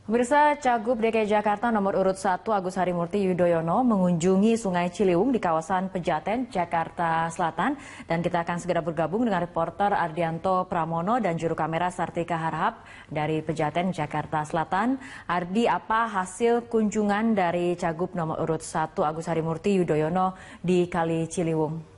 Pemirsa, Cagup DKI Jakarta nomor urut 1 Agus Harimurti Yudhoyono mengunjungi Sungai Ciliwung di kawasan Pejaten, Jakarta Selatan. Dan kita akan segera bergabung dengan reporter Ardianto Pramono dan juru kamera Sartika Harahap dari Pejaten, Jakarta Selatan. Ardi, apa hasil kunjungan dari Cagup nomor urut 1 Agus Harimurti Yudhoyono di Kali Ciliwung?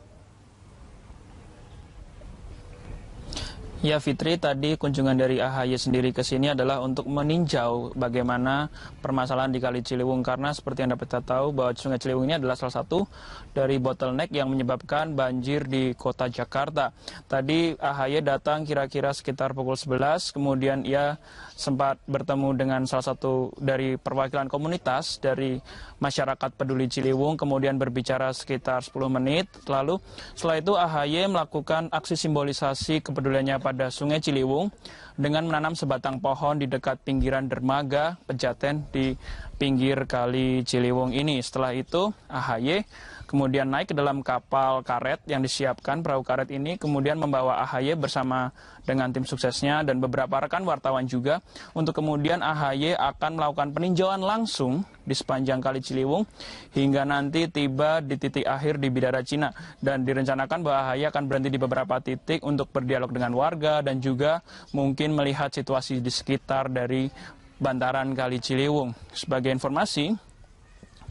Ya Fitri, tadi kunjungan dari AHY sendiri ke sini adalah untuk meninjau bagaimana permasalahan di Kali Ciliwung. Karena seperti yang dapat kita tahu bahwa Sungai Ciliwung ini adalah salah satu dari bottleneck yang menyebabkan banjir di kota Jakarta. Tadi AHY datang kira-kira sekitar pukul 11, kemudian ia sempat bertemu dengan salah satu dari perwakilan komunitas dari masyarakat peduli Ciliwung, kemudian berbicara sekitar 10 menit. Lalu setelah itu AHY melakukan aksi simbolisasi kepeduliannya pada Sungai Ciliwung dengan menanam sebatang pohon di dekat pinggiran dermaga Pejaten di pinggir Kali Ciliwung ini. Setelah itu AHY kemudian naik ke dalam kapal karet yang disiapkan, perahu karet ini, kemudian membawa AHY bersama dengan tim suksesnya dan beberapa rekan wartawan juga, untuk kemudian AHY akan melakukan peninjauan langsung di sepanjang Kali Ciliwung hingga nanti tiba di titik akhir di Bidara Cina. Dan direncanakan bahwa AHY akan berhenti di beberapa titik untuk berdialog dengan warga dan juga mungkin melihat situasi di sekitar dari bantaran Kali Ciliwung. Sebagai informasi,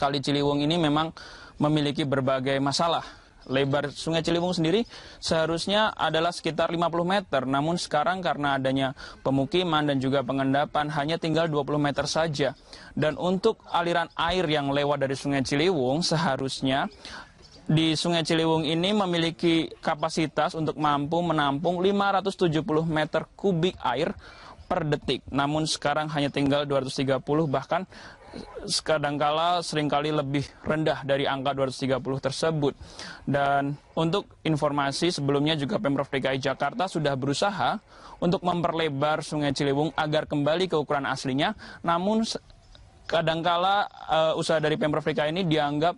Kali Ciliwung ini memang memiliki berbagai masalah. Lebar Sungai Ciliwung sendiri seharusnya adalah sekitar 50 meter, namun sekarang karena adanya pemukiman dan juga pengendapan hanya tinggal 20 meter saja. Dan untuk aliran air yang lewat dari Sungai Ciliwung seharusnya di Sungai Ciliwung ini memiliki kapasitas untuk mampu menampung 570 meter kubik air per detik. Namun sekarang hanya tinggal 230, bahkan kadangkala seringkali lebih rendah dari angka 230 tersebut. Dan untuk informasi sebelumnya juga Pemprov DKI Jakarta sudah berusaha untuk memperlebar Sungai Ciliwung agar kembali ke ukuran aslinya. Namun kadangkala usaha dari Pemprov DKI ini dianggap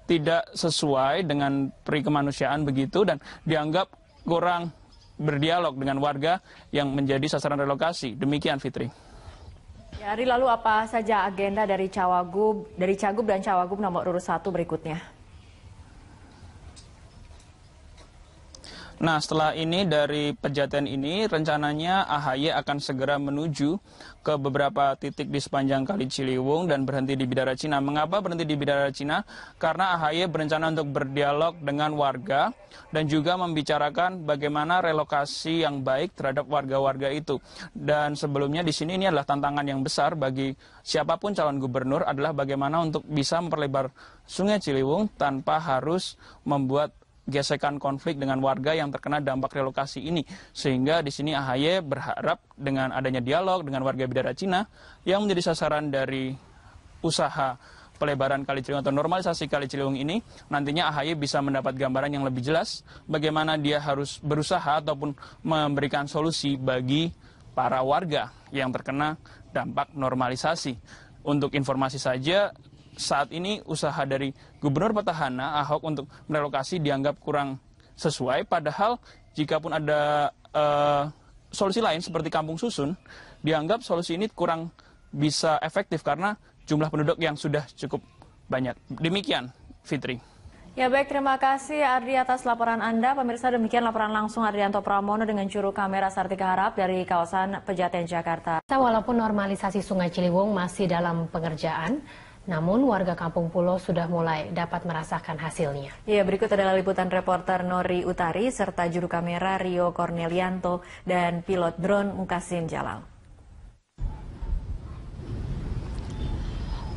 tidak sesuai dengan peri kemanusiaan begitu, dan dianggap kurang berdialog dengan warga yang menjadi sasaran relokasi. Demikian Fitri. Ya, Ari, lalu apa saja agenda dari Cagup dan Cawagup nomor urut 1 berikutnya? Nah, setelah ini dari Pejaten ini rencananya AHY akan segera menuju ke beberapa titik di sepanjang Kali Ciliwung dan berhenti di Bidara Cina. Mengapa berhenti di Bidara Cina? Karena AHY berencana untuk berdialog dengan warga dan juga membicarakan bagaimana relokasi yang baik terhadap warga-warga itu. Dan sebelumnya di sini ini adalah tantangan yang besar bagi siapapun calon gubernur adalah bagaimana untuk bisa memperlebar Sungai Ciliwung tanpa harus membuat gesekan konflik dengan warga yang terkena dampak relokasi ini. Sehingga di sini AHY berharap dengan adanya dialog dengan warga Bidara Cina yang menjadi sasaran dari usaha pelebaran Kali Ciliwung atau normalisasi Kali Ciliwung ini, nantinya AHY bisa mendapat gambaran yang lebih jelas bagaimana dia harus berusaha ataupun memberikan solusi bagi para warga yang terkena dampak normalisasi. Untuk informasi saja, saat ini usaha dari Gubernur Petahana Ahok untuk merelokasi dianggap kurang sesuai, padahal jikapun ada solusi lain seperti kampung susun, dianggap solusi ini kurang bisa efektif karena jumlah penduduk yang sudah cukup banyak. Demikian, Fitri. Ya baik, terima kasih Ardi atas laporan Anda. Pemirsa, demikian laporan langsung Ardianto Pramono dengan juru kamera Sartika Harahap dari kawasan Pejaten, Jakarta. Walaupun normalisasi Sungai Ciliwung masih dalam pengerjaan, namun warga Kampung Pulo sudah mulai dapat merasakan hasilnya. Ya, berikut adalah liputan reporter Nori Utari serta juru kamera Rio Cornelianto dan pilot drone Mukasin Jalal.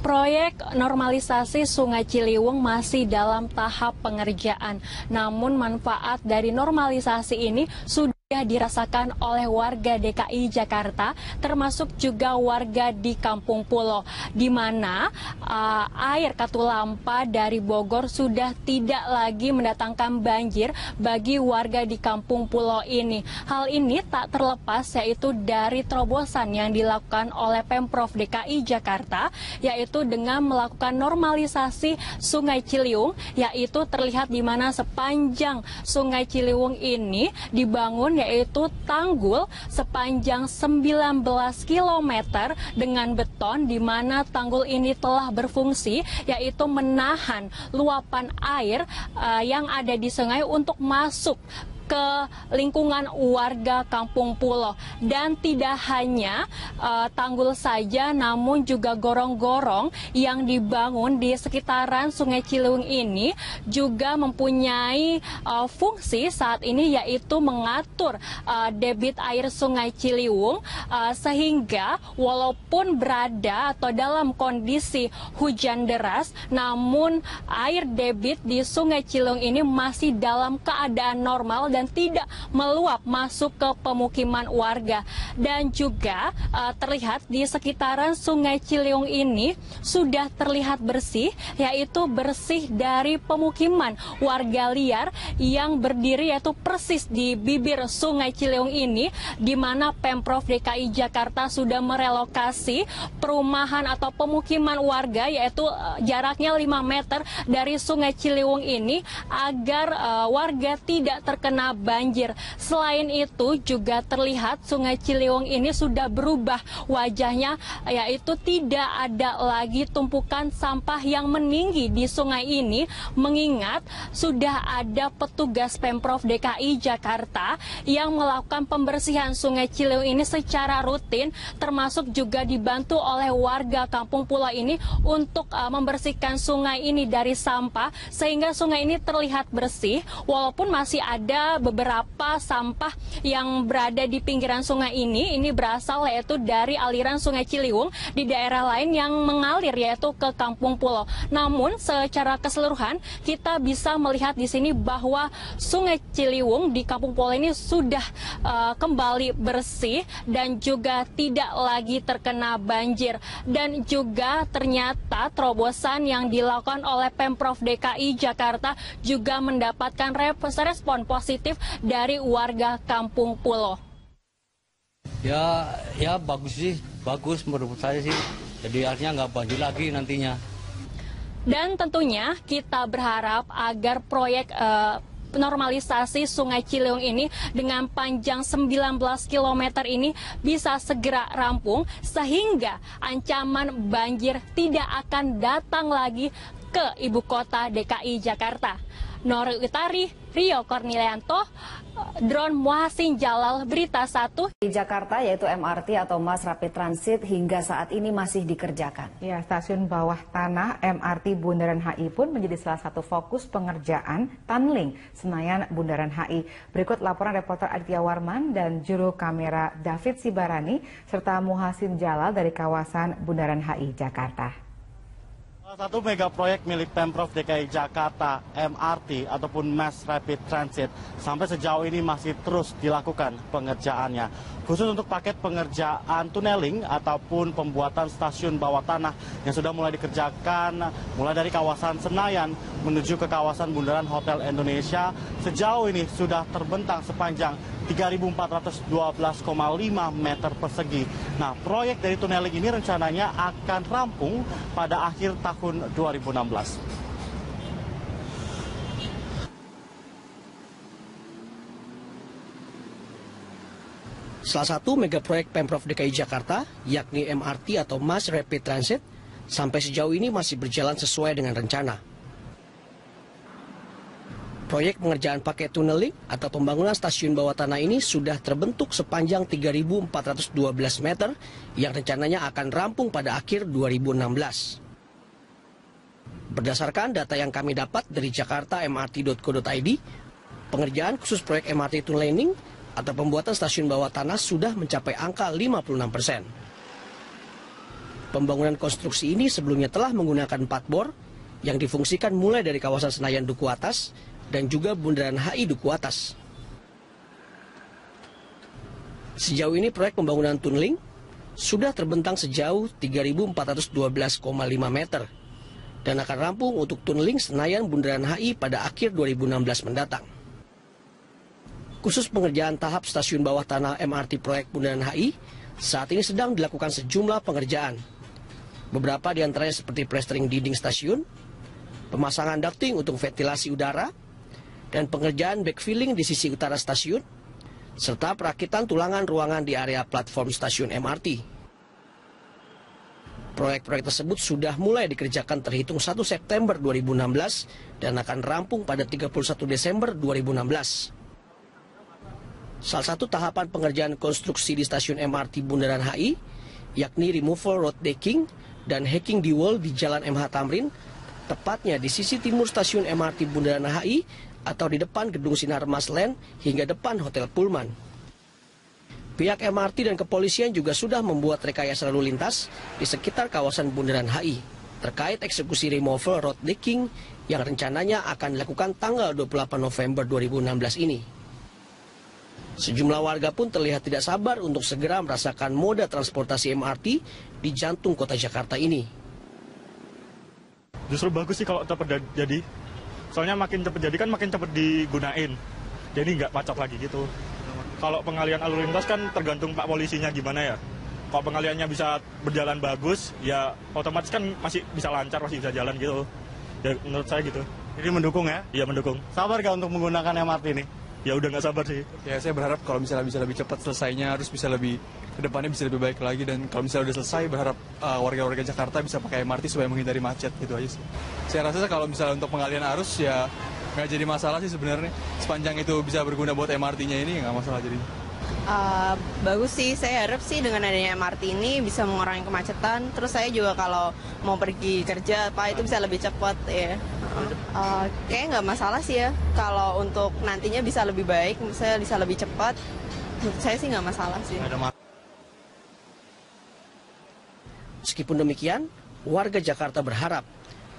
Proyek normalisasi Sungai Ciliwung masih dalam tahap pengerjaan. Namun manfaat dari normalisasi ini sudah dirasakan oleh warga DKI Jakarta, termasuk juga warga di Kampung Pulo, di mana air Katulampa dari Bogor sudah tidak lagi mendatangkan banjir bagi warga di Kampung Pulo ini. Hal ini tak terlepas yaitu dari terobosan yang dilakukan oleh Pemprov DKI Jakarta, yaitu dengan melakukan normalisasi Sungai Ciliwung, yaitu terlihat di mana sepanjang Sungai Ciliwung ini dibangun yaitu tanggul sepanjang 19 km dengan beton, di mana tanggul ini telah berfungsi yaitu menahan luapan air yang ada di sungai untuk masuk ke lingkungan warga Kampung Pulo. Dan tidak hanya tanggul saja, namun juga gorong-gorong yang dibangun di sekitaran Sungai Ciliwung ini juga mempunyai fungsi saat ini, yaitu mengatur debit air Sungai Ciliwung, sehingga walaupun berada atau dalam kondisi hujan deras, namun air debit di Sungai Ciliwung ini masih dalam keadaan normal dan tidak meluap masuk ke pemukiman warga. Dan juga terlihat di sekitaran Sungai Ciliwung ini sudah terlihat bersih, yaitu bersih dari pemukiman warga liar yang berdiri yaitu persis di bibir Sungai Ciliwung ini, di mana Pemprov DKI Jakarta sudah merelokasi perumahan atau pemukiman warga, yaitu jaraknya 5 meter dari Sungai Ciliwung ini, agar warga tidak terkena banjir. Selain itu juga terlihat Sungai Ciliwung ini sudah berubah wajahnya, yaitu tidak ada lagi tumpukan sampah yang meninggi di sungai ini, mengingat sudah ada petugas Pemprov DKI Jakarta yang melakukan pembersihan Sungai Ciliwung ini secara rutin, termasuk juga dibantu oleh warga Kampung Pulo ini untuk membersihkan sungai ini dari sampah, sehingga sungai ini terlihat bersih walaupun masih ada beberapa sampah yang berada di pinggiran sungai ini berasal yaitu dari aliran Sungai Ciliwung di daerah lain yang mengalir yaitu ke Kampung Pulo. Namun secara keseluruhan kita bisa melihat di sini bahwa Sungai Ciliwung di Kampung Pulo ini sudah kembali bersih dan juga tidak lagi terkena banjir. Dan juga ternyata terobosan yang dilakukan oleh Pemprov DKI Jakarta juga mendapatkan respon positif dari warga Kampung Pulo. Ya bagus sih, bagus menurut saya sih. Jadi artinya nggak banjir lagi nantinya. Dan tentunya kita berharap agar proyek normalisasi Sungai Ciliwung ini dengan panjang 19 km ini bisa segera rampung, sehingga ancaman banjir tidak akan datang lagi ke ibu kota DKI Jakarta. Nori Utari, Rio Cornelianto, Drone Muhasin Jalal, Berita 1. Di Jakarta, yaitu MRT atau Mass Rapid Transit, hingga saat ini masih dikerjakan. Ya, stasiun bawah tanah MRT Bundaran HI pun menjadi salah satu fokus pengerjaan tunneling Senayan Bundaran HI. Berikut laporan reporter Aditya Warman dan juru kamera David Sibarani serta Muhasin Jalal dari kawasan Bundaran HI Jakarta. Salah satu mega proyek milik Pemprov DKI Jakarta, MRT ataupun Mass Rapid Transit, sampai sejauh ini masih terus dilakukan pengerjaannya. Khusus untuk paket pengerjaan tunneling ataupun pembuatan stasiun bawah tanah yang sudah mulai dikerjakan, mulai dari kawasan Senayan menuju ke kawasan Bundaran Hotel Indonesia, sejauh ini sudah terbentang sepanjang 3.412,5 meter persegi. Nah, proyek dari tunneling ini rencananya akan rampung pada akhir tahun 2016. Salah satu mega proyek Pemprov DKI Jakarta, yakni MRT atau Mass Rapid Transit, sampai sejauh ini masih berjalan sesuai dengan rencana. Proyek pengerjaan paket tunneling atau pembangunan stasiun bawah tanah ini sudah terbentuk sepanjang 3.412 meter yang rencananya akan rampung pada akhir 2016. Berdasarkan data yang kami dapat dari jakarta-mrt.co.id, pengerjaan khusus proyek MRT tunneling atau pembuatan stasiun bawah tanah sudah mencapai angka 56%. Pembangunan konstruksi ini sebelumnya telah menggunakan 4 bor yang difungsikan mulai dari kawasan Senayan Duku Atas dan juga Bundaran HI Duku Atas. Sejauh ini proyek pembangunan tunneling sudah terbentang sejauh 3.412,5 meter dan akan rampung untuk tunneling Senayan Bundaran HI pada akhir 2016 mendatang. Khusus pengerjaan tahap stasiun bawah tanah MRT proyek Bundaran HI saat ini sedang dilakukan sejumlah pengerjaan. Beberapa diantaranya seperti plastering dinding stasiun, pemasangan ducting untuk ventilasi udara, dan pengerjaan backfilling di sisi utara stasiun, serta perakitan tulangan ruangan di area platform stasiun MRT. Proyek-proyek tersebut sudah mulai dikerjakan terhitung 1 September 2016 dan akan rampung pada 31 Desember 2016. Salah satu tahapan pengerjaan konstruksi di stasiun MRT Bundaran HI, yakni removal road decking dan hacking di wall di Jalan MH Tamrin, tepatnya di sisi timur stasiun MRT Bundaran HI atau di depan Gedung Sinarmas Land hingga depan Hotel Pullman. Pihak MRT dan kepolisian juga sudah membuat rekayasa lalu lintas di sekitar kawasan Bundaran HI terkait eksekusi removal road decking yang rencananya akan dilakukan tanggal 28 November 2016 ini. Sejumlah warga pun terlihat tidak sabar untuk segera merasakan moda transportasi MRT di jantung kota Jakarta ini. Justru bagus sih kalau cepat jadi. Soalnya makin cepat jadi kan makin cepat digunain. Jadi nggak macet lagi gitu. Kalau pengalian alur lintas kan tergantung Pak Polisinya gimana ya. Kalau pengaliannya bisa berjalan bagus, ya otomatis kan masih bisa lancar, masih bisa jalan gitu. Ya menurut saya gitu. Jadi mendukung ya? Iya mendukung. Sabar gak untuk menggunakan MRT ini? Ya udah nggak sabar sih. Ya saya berharap kalau misalnya bisa lebih cepat selesainya, harus bisa lebih kedepannya bisa lebih baik lagi, dan kalau misalnya udah selesai berharap warga-warga Jakarta bisa pakai MRT supaya menghindari macet gitu aja sih. Saya rasa kalau misalnya untuk pengalian arus ya nggak jadi masalah sih sebenarnya, sepanjang itu bisa berguna buat MRT-nya ini nggak masalah jadi. Bagus sih, saya harap sih dengan adanya MRT ini bisa mengurangi kemacetan. Terus saya juga kalau mau pergi kerja itu bisa lebih cepat ya. Kayaknya nggak masalah sih ya. Kalau untuk nantinya bisa lebih baik, misalnya bisa lebih cepat, menurut saya sih nggak masalah sih. Meskipun demikian, warga Jakarta berharap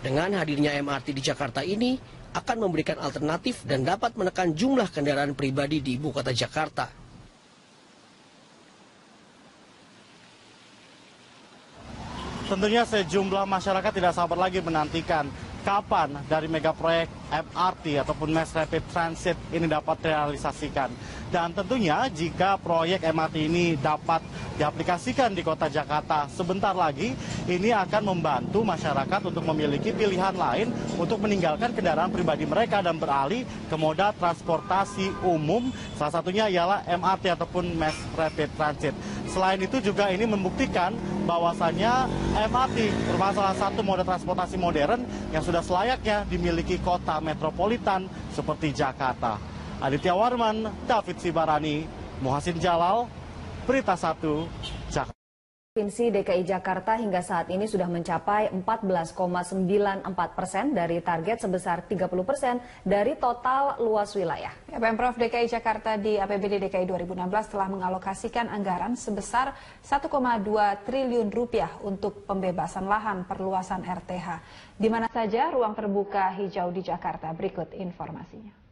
dengan hadirnya MRT di Jakarta ini akan memberikan alternatif dan dapat menekan jumlah kendaraan pribadi di ibu kota Jakarta. Tentunya sejumlah masyarakat tidak sabar lagi menantikan kapan dari mega proyek MRT ataupun Mass Rapid Transit ini dapat realisasikan. Dan tentunya jika proyek MRT ini dapat diaplikasikan di kota Jakarta sebentar lagi, ini akan membantu masyarakat untuk memiliki pilihan lain untuk meninggalkan kendaraan pribadi mereka dan beralih ke moda transportasi umum. Salah satunya ialah MRT ataupun Mass Rapid Transit. Selain itu juga ini membuktikan bahwasannya MRT merupakan salah satu moda transportasi modern yang sudah selayaknya dimiliki kota metropolitan seperti Jakarta. Aditya Warman, David Sibarani, Muhasin Jalal, Berita 1, Jakarta. Provinsi DKI Jakarta hingga saat ini sudah mencapai 14,94% dari target sebesar 30% dari total luas wilayah. Pemprov DKI Jakarta di APBD DKI 2016 telah mengalokasikan anggaran sebesar 1,2 triliun rupiah untuk pembebasan lahan perluasan RTH. Di mana saja ruang terbuka hijau di Jakarta? Berikut informasinya.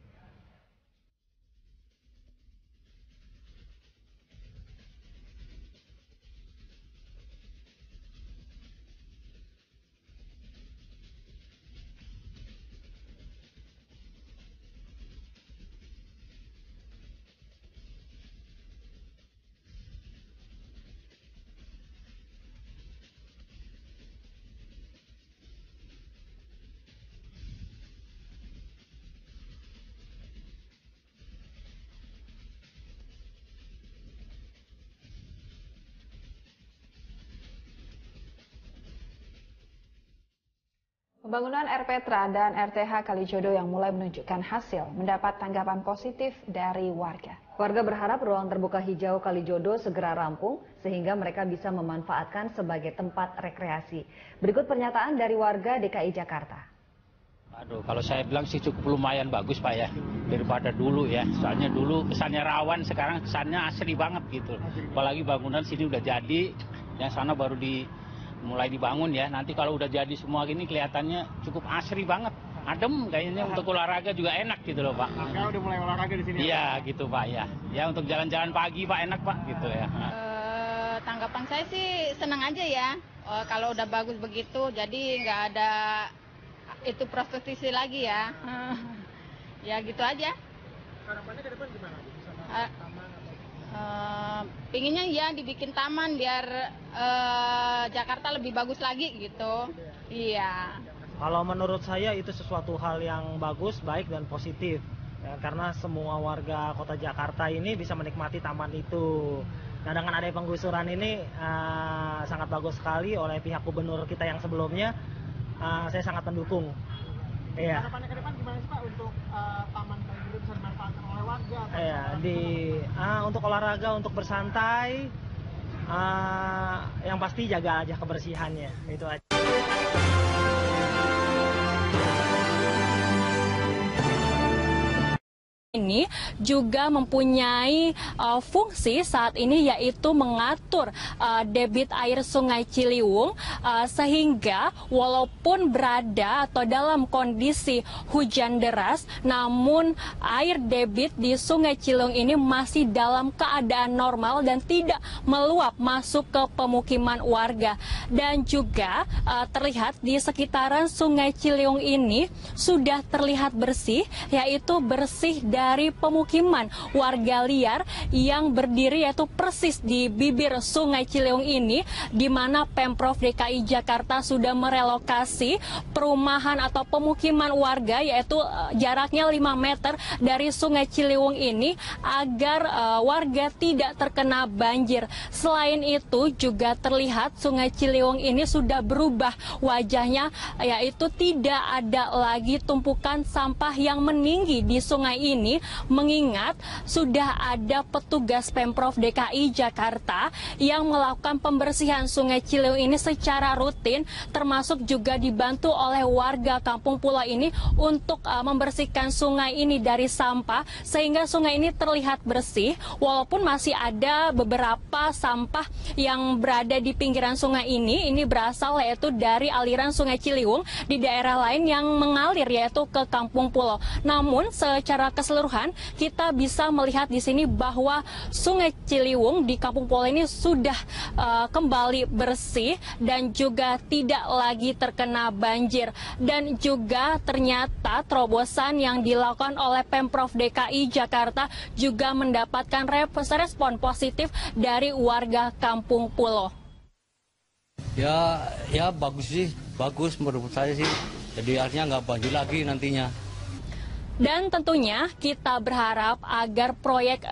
Pembangunan RPTRA dan RTH Kalijodo yang mulai menunjukkan hasil mendapat tanggapan positif dari warga. Warga berharap ruang terbuka hijau Kalijodo segera rampung sehingga mereka bisa memanfaatkan sebagai tempat rekreasi. Berikut pernyataan dari warga DKI Jakarta. Aduh, kalau saya bilang sih cukup lumayan bagus Pak ya, daripada dulu ya. Soalnya dulu kesannya rawan, sekarang kesannya asri banget gitu. Apalagi bangunan sini udah jadi, yang sana baru mulai dibangun ya. Nanti kalau udah jadi semua gini kelihatannya cukup asri banget. Adem kayaknya, untuk olahraga juga enak gitu loh Pak. Sekarang udah mulai olahraga di sini? Iya gitu Pak ya. Ya untuk jalan-jalan pagi Pak enak Pak gitu ya. Tanggapan saya sih senang aja ya. Kalau udah bagus begitu jadi nggak ada itu prostitusi lagi ya. Ya gitu aja. Harapannya ke depan gimana? Pinginnya ya dibikin taman biar Jakarta lebih bagus lagi gitu. Iya. Kalau menurut saya itu sesuatu hal yang bagus, baik dan positif. ya, karena semua warga kota Jakarta ini bisa menikmati taman itu. Nah, dengan adanya penggusuran ini sangat bagus sekali oleh pihak gubernur kita yang sebelumnya. Saya sangat mendukung. Iya. Harapannya ke depan gimana sih Pak untuk taman kayak gitu bisa dimanfaatkan oleh warga? Iya, untuk olahraga, untuk bersantai, yang pasti jaga aja kebersihannya, itu aja. Ini juga mempunyai fungsi saat ini, yaitu mengatur debit air Sungai Ciliwung, sehingga walaupun berada atau dalam kondisi hujan deras, namun air debit di Sungai Ciliwung ini masih dalam keadaan normal dan tidak meluap masuk ke pemukiman warga. Dan juga terlihat di sekitaran Sungai Ciliwung ini sudah terlihat bersih, yaitu bersih dari pemukiman warga liar yang berdiri yaitu persis di bibir Sungai Ciliwung ini, di mana Pemprov DKI Jakarta sudah merelokasi perumahan atau pemukiman warga, yaitu jaraknya 5 meter dari Sungai Ciliwung ini agar warga tidak terkena banjir. Selain itu juga terlihat Sungai Ciliwung ini sudah berubah wajahnya, yaitu tidak ada lagi tumpukan sampah yang meninggi di sungai ini, mengingat sudah ada petugas Pemprov DKI Jakarta yang melakukan pembersihan Sungai Ciliwung ini secara rutin, termasuk juga dibantu oleh warga Kampung Pulau ini untuk membersihkan sungai ini dari sampah, sehingga sungai ini terlihat bersih, walaupun masih ada beberapa sampah yang berada di pinggiran sungai ini berasal yaitu dari aliran Sungai Ciliwung di daerah lain yang mengalir yaitu ke Kampung Pulau. Namun secara keseluruhan kita bisa melihat di sini bahwa Sungai Ciliwung di Kampung Pulau ini sudah kembali bersih dan juga tidak lagi terkena banjir. Dan juga ternyata terobosan yang dilakukan oleh Pemprov DKI Jakarta juga mendapatkan respon positif dari warga Kampung Pulau. Ya bagus sih, bagus menurut saya sih. Jadi artinya nggak banjir lagi nantinya. Dan tentunya kita berharap agar proyek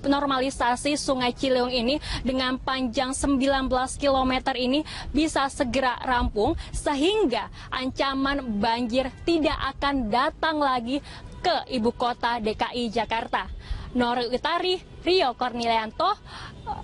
normalisasi Sungai Ciliwung ini dengan panjang 19 km ini bisa segera rampung, sehingga ancaman banjir tidak akan datang lagi ke ibu kota DKI Jakarta. Nori Utari, Rio Cornelianto,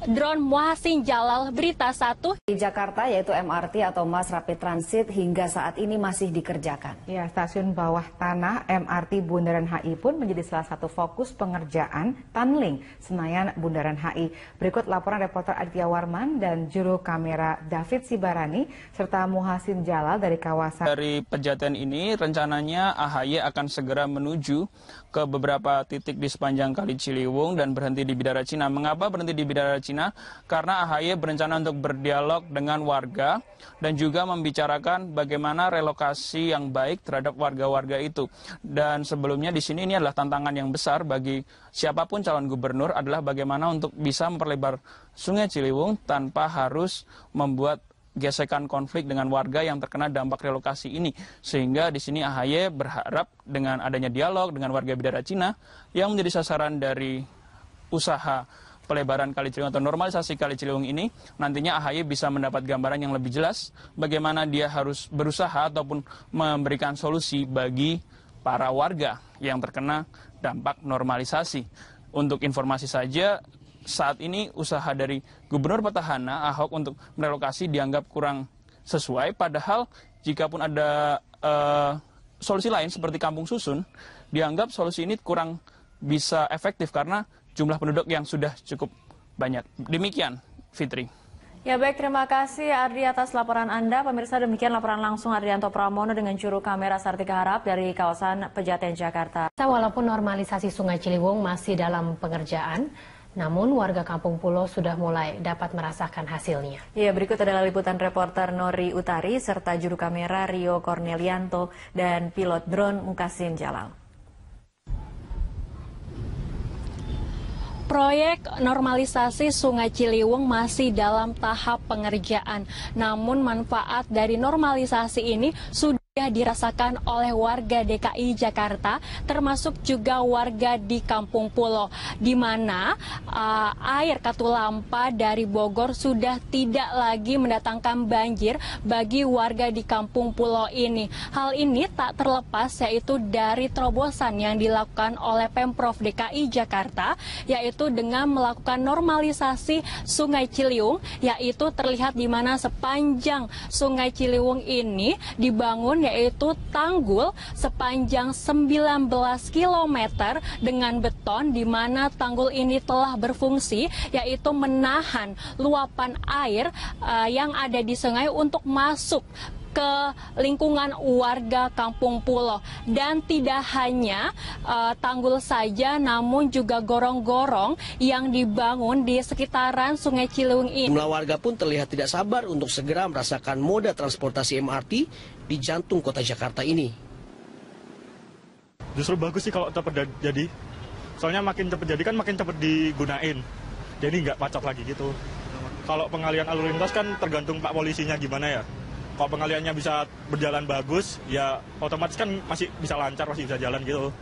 Drone Muhasin Jalal, Berita 1. Di Jakarta yaitu MRT atau Mass Rapid Transit hingga saat ini masih dikerjakan. Ya, stasiun bawah tanah MRT Bundaran HI pun menjadi salah satu fokus pengerjaan tunneling Senayan Bundaran HI. Berikut laporan reporter Aditya Warman dan juru kamera David Sibarani serta Muhasin Jalal dari kawasan. Dari Pejaten ini rencananya AHY akan segera menuju ke beberapa titik di sepanjang Kali Ciliwung dan berhenti di Bidara Cina. Mengapa berhenti di Bidara Cina? Karena AHY berencana untuk berdialog dengan warga dan juga membicarakan bagaimana relokasi yang baik terhadap warga-warga itu. Dan sebelumnya di sini ini adalah tantangan yang besar bagi siapapun calon gubernur adalah bagaimana untuk bisa memperlebar Sungai Ciliwung tanpa harus membuat gesekan konflik dengan warga yang terkena dampak relokasi ini. Sehingga di sini AHY berharap dengan adanya dialog dengan warga Bidara Cina yang menjadi sasaran dari usaha pelebaran Kali Ciliwung atau normalisasi Kali Ciliwung ini, nantinya AHY bisa mendapat gambaran yang lebih jelas bagaimana dia harus berusaha ataupun memberikan solusi bagi para warga yang terkena dampak normalisasi. Untuk informasi saja, saat ini usaha dari Gubernur Petahana Ahok untuk merelokasi dianggap kurang sesuai, padahal jikapun ada solusi lain seperti kampung susun, dianggap solusi ini kurang bisa efektif karena jumlah penduduk yang sudah cukup banyak. Demikian, Fitri. Ya baik, terima kasih Ardi atas laporan Anda. Pemirsa, demikian laporan langsung Ardianto Pramono dengan juru kamera Sartika Harap dari kawasan Pejaten, Jakarta. Walaupun normalisasi Sungai Ciliwung masih dalam pengerjaan, namun warga Kampung Pulau sudah mulai dapat merasakan hasilnya. Ya, berikut adalah liputan reporter Nori Utari serta juru kamera Rio Cornelianto dan pilot drone Muhasin Jalal. Proyek normalisasi Sungai Ciliwung masih dalam tahap pengerjaan. Namun manfaat dari normalisasi ini sudah dirasakan oleh warga DKI Jakarta, termasuk juga warga di Kampung Pulo, di mana air Katulampa dari Bogor sudah tidak lagi mendatangkan banjir bagi warga di Kampung Pulo ini. Hal ini tak terlepas yaitu dari terobosan yang dilakukan oleh Pemprov DKI Jakarta, yaitu dengan melakukan normalisasi Sungai Ciliwung, yaitu terlihat di mana sepanjang Sungai Ciliwung ini dibangun yaitu tanggul sepanjang 19 km dengan beton, di mana tanggul ini telah berfungsi yaitu menahan luapan air yang ada di sungai untuk masuk ke lingkungan warga Kampung Pulo. Dan tidak hanya tanggul saja, namun juga gorong-gorong yang dibangun di sekitaran Sungai Ciliwung ini. Jumlah warga pun terlihat tidak sabar untuk segera merasakan moda transportasi MRT di jantung kota Jakarta ini. Justru bagus sih kalau cepat jadi. Soalnya makin cepat jadi kan makin cepat digunain. Jadi nggak macet lagi gitu. Kalau pengalian alur lintas kan tergantung Pak polisinya gimana ya. Kalau pengaliannya bisa berjalan bagus, ya otomatis kan masih bisa lancar, masih bisa jalan gitu.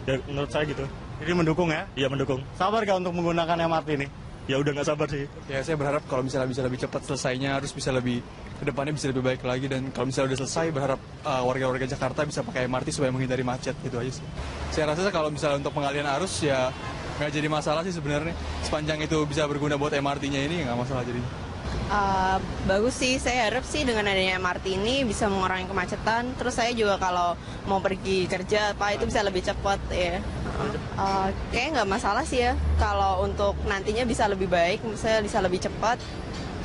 Ya, menurut saya gitu. Jadi mendukung ya? Iya, mendukung. Sabar gak untuk menggunakan MRT ini? Ya udah nggak sabar sih. Ya saya berharap kalau misalnya bisa lebih cepat selesainya, harus bisa lebih, kedepannya bisa lebih baik lagi. Dan kalau misalnya udah selesai, berharap warga-warga Jakarta bisa pakai MRT supaya menghindari macet, gitu aja sih. Saya rasa kalau misalnya untuk pengalian arus ya nggak jadi masalah sih sebenarnya. Sepanjang itu bisa berguna buat MRT-nya ini nggak masalah jadi. Bagus sih, saya harap sih dengan adanya MRT ini bisa mengurangi kemacetan. Terus saya juga kalau mau pergi kerja itu bisa lebih cepat ya. Kayaknya nggak masalah sih ya. Kalau untuk nantinya bisa lebih baik, misalnya bisa lebih cepat,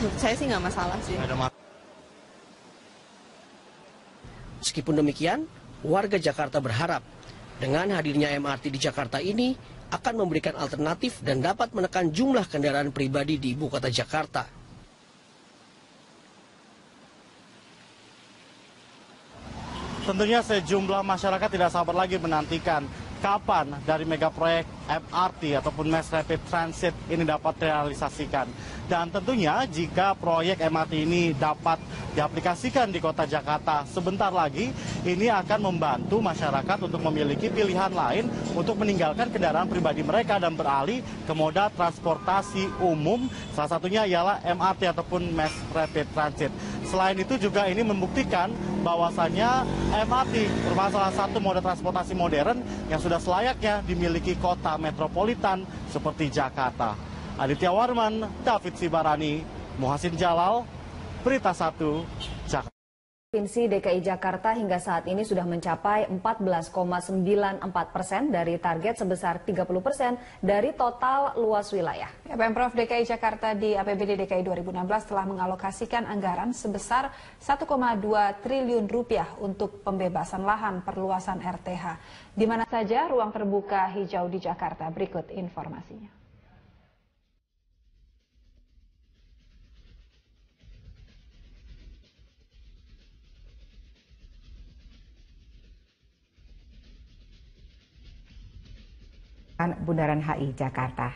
menurut saya sih nggak masalah sih. Meskipun demikian, warga Jakarta berharap dengan hadirnya MRT di Jakarta ini akan memberikan alternatif dan dapat menekan jumlah kendaraan pribadi di ibu kota Jakarta. Tentunya sejumlah masyarakat tidak sabar lagi menantikan kapan dari mega proyek MRT ataupun Mass Rapid Transit ini dapat realisasikan. Dan tentunya jika proyek MRT ini dapat diaplikasikan di kota Jakarta sebentar lagi, ini akan membantu masyarakat untuk memiliki pilihan lain untuk meninggalkan kendaraan pribadi mereka dan beralih ke moda transportasi umum. Salah satunya ialah MRT ataupun Mass Rapid Transit. Selain itu juga ini membuktikan bahwasannya MRT merupakan salah satu moda transportasi modern yang sudah selayaknya dimiliki kota metropolitan seperti Jakarta. Aditya Warman, David Sibarani, Muhasin Jalal, Berita 1, Jakarta. Provinsi DKI Jakarta hingga saat ini sudah mencapai 14,94% dari target sebesar 30% dari total luas wilayah. Pemprov DKI Jakarta di APBD DKI 2016 telah mengalokasikan anggaran sebesar 1,2 triliun rupiah untuk pembebasan lahan perluasan RTH. Di mana saja ruang terbuka hijau di Jakarta? Berikut informasinya. Bundaran HI Jakarta.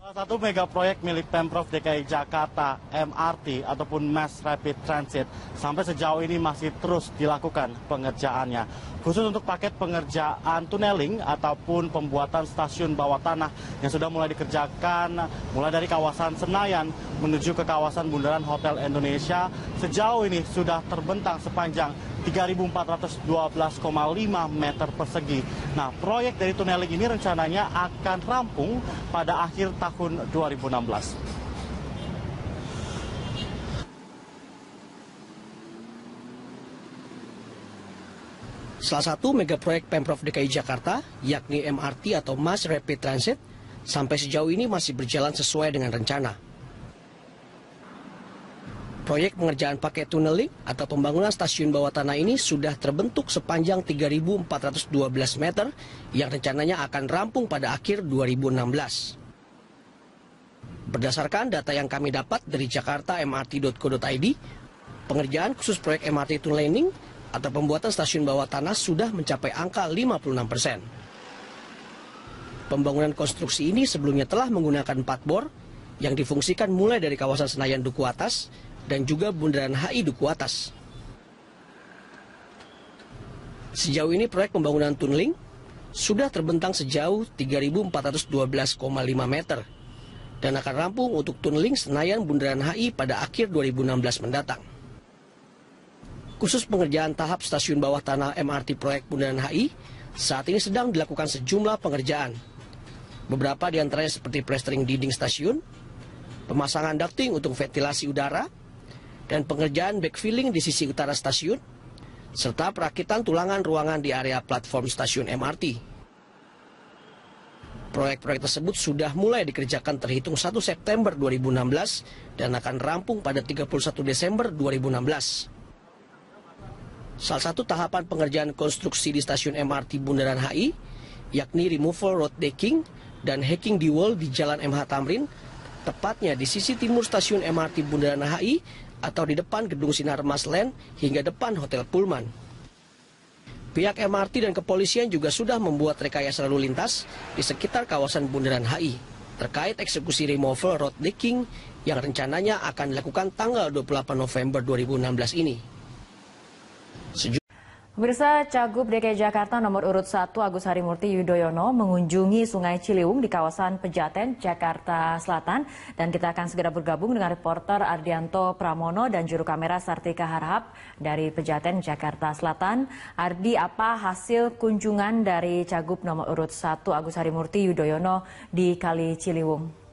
Salah satu mega proyek milik Pemprov DKI Jakarta, MRT ataupun Mass Rapid Transit, sampai sejauh ini masih terus dilakukan pengerjaannya. Khusus untuk paket pengerjaan tunneling ataupun pembuatan stasiun bawah tanah yang sudah mulai dikerjakan mulai dari kawasan Senayan menuju ke kawasan Bundaran Hotel Indonesia, sejauh ini sudah terbentang sepanjang 3.412,5 meter persegi. Nah, proyek dari tunneling ini rencananya akan rampung pada akhir tahun 2016. Salah satu mega proyek Pemprov DKI Jakarta, yakni MRT atau Mass Rapid Transit, sampai sejauh ini masih berjalan sesuai dengan rencana. Proyek pengerjaan paket tunneling atau pembangunan stasiun bawah tanah ini sudah terbentuk sepanjang 3.412 meter yang rencananya akan rampung pada akhir 2016. Berdasarkan data yang kami dapat dari jakarta-mrt.co.id, pengerjaan khusus proyek MRT tunneling atau pembuatan stasiun bawah tanah sudah mencapai angka 56%. Pembangunan konstruksi ini sebelumnya telah menggunakan 4 bor yang difungsikan mulai dari kawasan Senayan Duku Atas dan juga Bundaran HI Duku Atas. Sejauh ini proyek pembangunan tunneling sudah terbentang sejauh 3.412,5 meter dan akan rampung untuk tunneling Senayan Bundaran HI pada akhir 2016 mendatang. Khusus pengerjaan tahap stasiun bawah tanah MRT proyek Bundaran HI saat ini sedang dilakukan sejumlah pengerjaan. Beberapa di antaranya seperti plastering dinding stasiun, pemasangan ducting untuk ventilasi udara, dan pengerjaan backfilling di sisi utara stasiun, serta perakitan tulangan ruangan di area platform stasiun MRT. Proyek-proyek tersebut sudah mulai dikerjakan terhitung 1 September 2016 dan akan rampung pada 31 Desember 2016. Salah satu tahapan pengerjaan konstruksi di stasiun MRT Bundaran HI, yakni removal road decking dan hacking di wall di Jalan MH Tamrin, tepatnya di sisi timur stasiun MRT Bundaran HI atau di depan Gedung Sinarmas Land hingga depan Hotel Pullman. Pihak MRT dan kepolisian juga sudah membuat rekayasa lalu lintas di sekitar kawasan Bundaran HI terkait eksekusi removal road decking yang rencananya akan dilakukan tanggal 28 November 2016 ini. Pemirsa, Cagup DKI Jakarta nomor urut 1 Agus Harimurti Yudhoyono mengunjungi Sungai Ciliwung di kawasan Pejaten, Jakarta Selatan. Dan kita akan segera bergabung dengan reporter Ardianto Pramono dan juru kamera Sartika Harhab dari Pejaten, Jakarta Selatan. Ardi, apa hasil kunjungan dari Cagup nomor urut 1 Agus Harimurti Yudhoyono di Kali Ciliwung?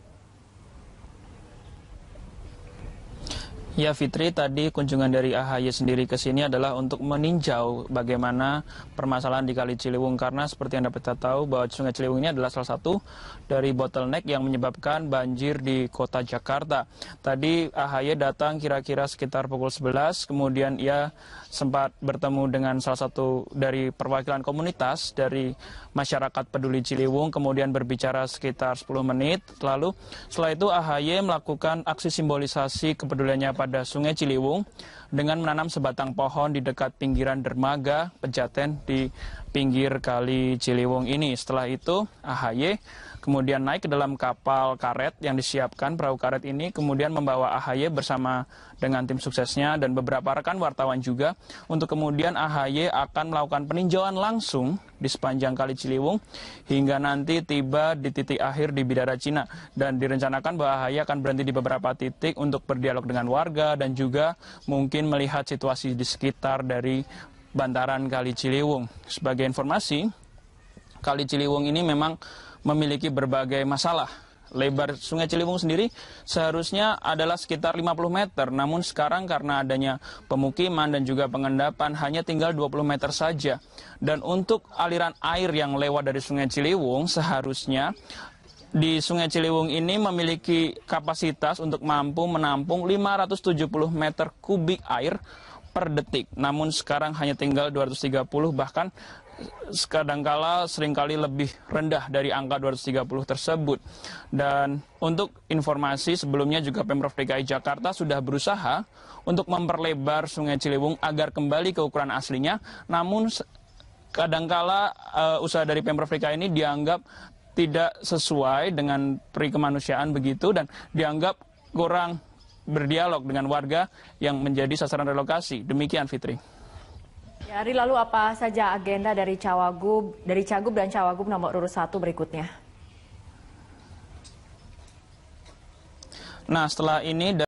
Ya Fitri, tadi kunjungan dari AHY sendiri ke sini adalah untuk meninjau bagaimana permasalahan di Kali Ciliwung, karena seperti yang dapat kita tahu bahwa Sungai Ciliwung ini adalah salah satu dari bottleneck yang menyebabkan banjir di kota Jakarta. Tadi AHY datang kira-kira sekitar pukul 11, kemudian ia sempat bertemu dengan salah satu dari perwakilan komunitas dari masyarakat peduli Ciliwung, kemudian berbicara sekitar 10 menit. Lalu setelah itu AHY melakukan aksi simbolisasi kepeduliannya pada Sungai Ciliwung dengan menanam sebatang pohon di dekat pinggiran dermaga Pejaten di pinggir Kali Ciliwung ini. Setelah itu AHY kemudian naik ke dalam kapal karet yang disiapkan. Perahu karet ini kemudian membawa AHY bersama dengan tim suksesnya dan beberapa rekan wartawan juga, untuk kemudian AHY akan melakukan peninjauan langsung di sepanjang Kali Ciliwung hingga nanti tiba di titik akhir di Bidara Cina. Dan direncanakan bahwa AHY akan berhenti di beberapa titik untuk berdialog dengan warga dan juga mungkin melihat situasi di sekitar dari bantaran Kali Ciliwung. Sebagai informasi, Kali Ciliwung ini memang memiliki berbagai masalah. Lebar Sungai Ciliwung sendiri seharusnya adalah sekitar 50 meter, namun sekarang karena adanya pemukiman dan juga pengendapan hanya tinggal 20 meter saja. Dan untuk aliran air yang lewat dari Sungai Ciliwung seharusnya di Sungai Ciliwung ini memiliki kapasitas untuk mampu menampung 570 meter kubik air per detik. Namun sekarang hanya tinggal 230, bahkan kadangkala seringkali lebih rendah dari angka 230 tersebut. Dan untuk informasi sebelumnya juga Pemprov DKI Jakarta sudah berusaha untuk memperlebar Sungai Ciliwung agar kembali ke ukuran aslinya. Namun kadangkala usaha dari Pemprov DKI ini dianggap tidak sesuai dengan peri kemanusiaan begitu, dan dianggap kurang berdialog dengan warga yang menjadi sasaran relokasi. Demikian Fitri. Ya, Ari, lalu apa saja agenda dari Cagup dan Cawagup nomor urut 1 berikutnya? Nah, setelah ini